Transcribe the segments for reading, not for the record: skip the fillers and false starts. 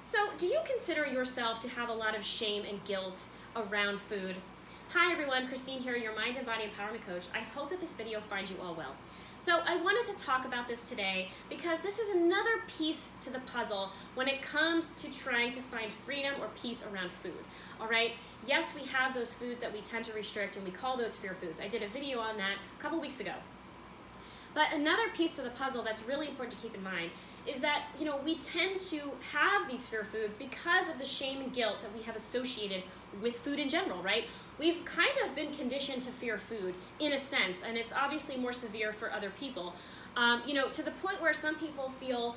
So, do you consider yourself to have a lot of shame and guilt around food? Hi everyone, Christine here, your Mind and Body Empowerment Coach. I hope that this video finds you all well. So I wanted to talk about this today because this is another piece to the puzzle when it comes to trying to find freedom or peace around food, all right? Yes, we have those foods that we tend to restrict and we call those fear foods. I did a video on that a couple weeks ago. But another piece to the puzzle that's really important to keep in mind is that, we tend to have these fear foods because of the shame and guilt that we have associated with food in general, right? We've kind of been conditioned to fear food in a sense, and it's obviously more severe for other people. To the point where some people feel,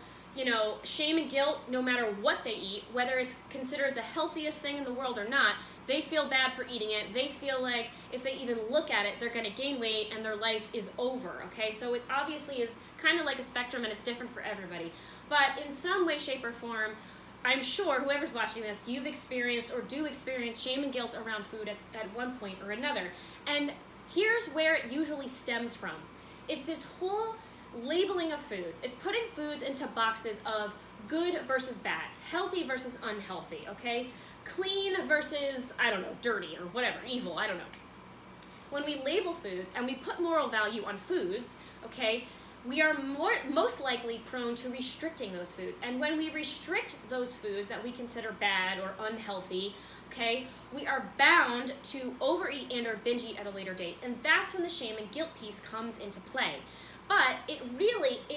shame and guilt no matter what they eat, whether it's considered the healthiest thing in the world or not, they feel bad for eating it. They feel like if they even look at it, they're going to gain weight and their life is over, okay? So it obviously is kind of like a spectrum and it's different for everybody. But in some way, shape, or form, I'm sure whoever's watching this, you've experienced or do experience shame and guilt around food at one point or another. And here's where it usually stems from. It's this whole labeling of foods. It's putting foods into boxes of good versus bad, healthy versus unhealthy, okay? Clean versus, dirty or whatever, evil, I don't know. When we label foods and we put moral value on foods, okay, we are most likely prone to restricting those foods. And when we restrict those foods that we consider bad or unhealthy, okay, we are bound to overeat and or binge eat at a later date. And that's when the shame and guilt piece comes into play. But it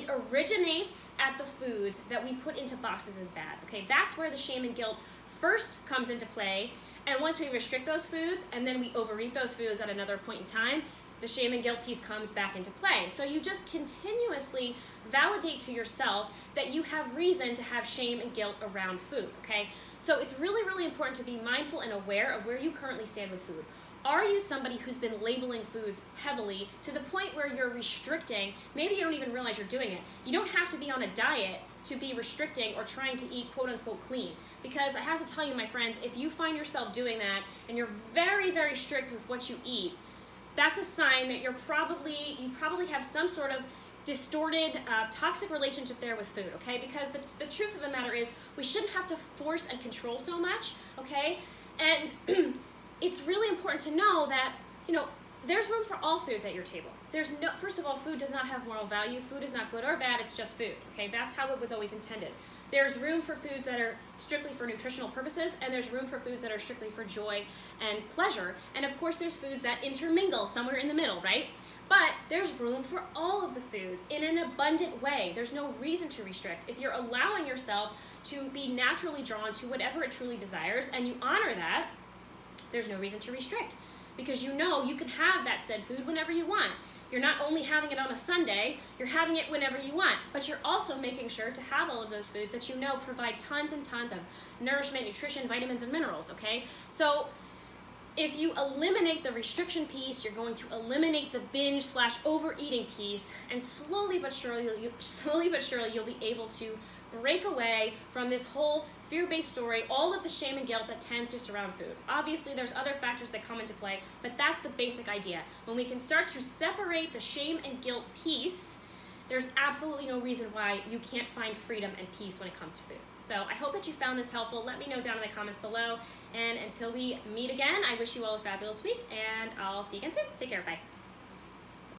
originates at the foods that we put into boxes as bad, okay? That's where the shame and guilt first comes into play. And once we restrict those foods and then we overeat those foods at another point in time, the shame and guilt piece comes back into play. So you just continuously validate to yourself that you have reason to have shame and guilt around food, okay? So it's really, really important to be mindful and aware of where you currently stand with food. Are you somebody who's been labeling foods heavily to the point where you're restricting? Maybe you don't even realize you're doing it. You don't have to be on a diet to be restricting or trying to eat quote unquote clean. Because I have to tell you, my friends, if you find yourself doing that and you're very, very strict with what you eat, that's a sign that you probably have some sort of distorted, toxic relationship there with food, okay? Because the truth of the matter is we shouldn't have to force and control so much, okay? And it's really important to know that, there's room for all foods at your table. First of all, food does not have moral value. Food is not good or bad, it's just food, okay? That's how it was always intended. There's room for foods that are strictly for nutritional purposes, and there's room for foods that are strictly for joy and pleasure. And of course, there's foods that intermingle somewhere in the middle, right? But there's room for all of the foods in an abundant way. There's no reason to restrict. If you're allowing yourself to be naturally drawn to whatever it truly desires, and you honor that, there's no reason to restrict. Because you can have that said food whenever you want. You're not only having it on a Sunday, you're having it whenever you want, but you're also making sure to have all of those foods that provide tons and tons of nourishment, nutrition, vitamins, and minerals, okay? So if you eliminate the restriction piece, you're going to eliminate the binge/overeating piece, and slowly but surely you'll be able to break away from this whole fear-based story, all of the shame and guilt that tends to surround food. Obviously, there's other factors that come into play, but that's the basic idea. When we can start to separate the shame and guilt piece, there's absolutely no reason why you can't find freedom and peace when it comes to food. So I hope that you found this helpful. Let me know down in the comments below. And until we meet again, I wish you all a fabulous week, and I'll see you again soon. Take care. Bye.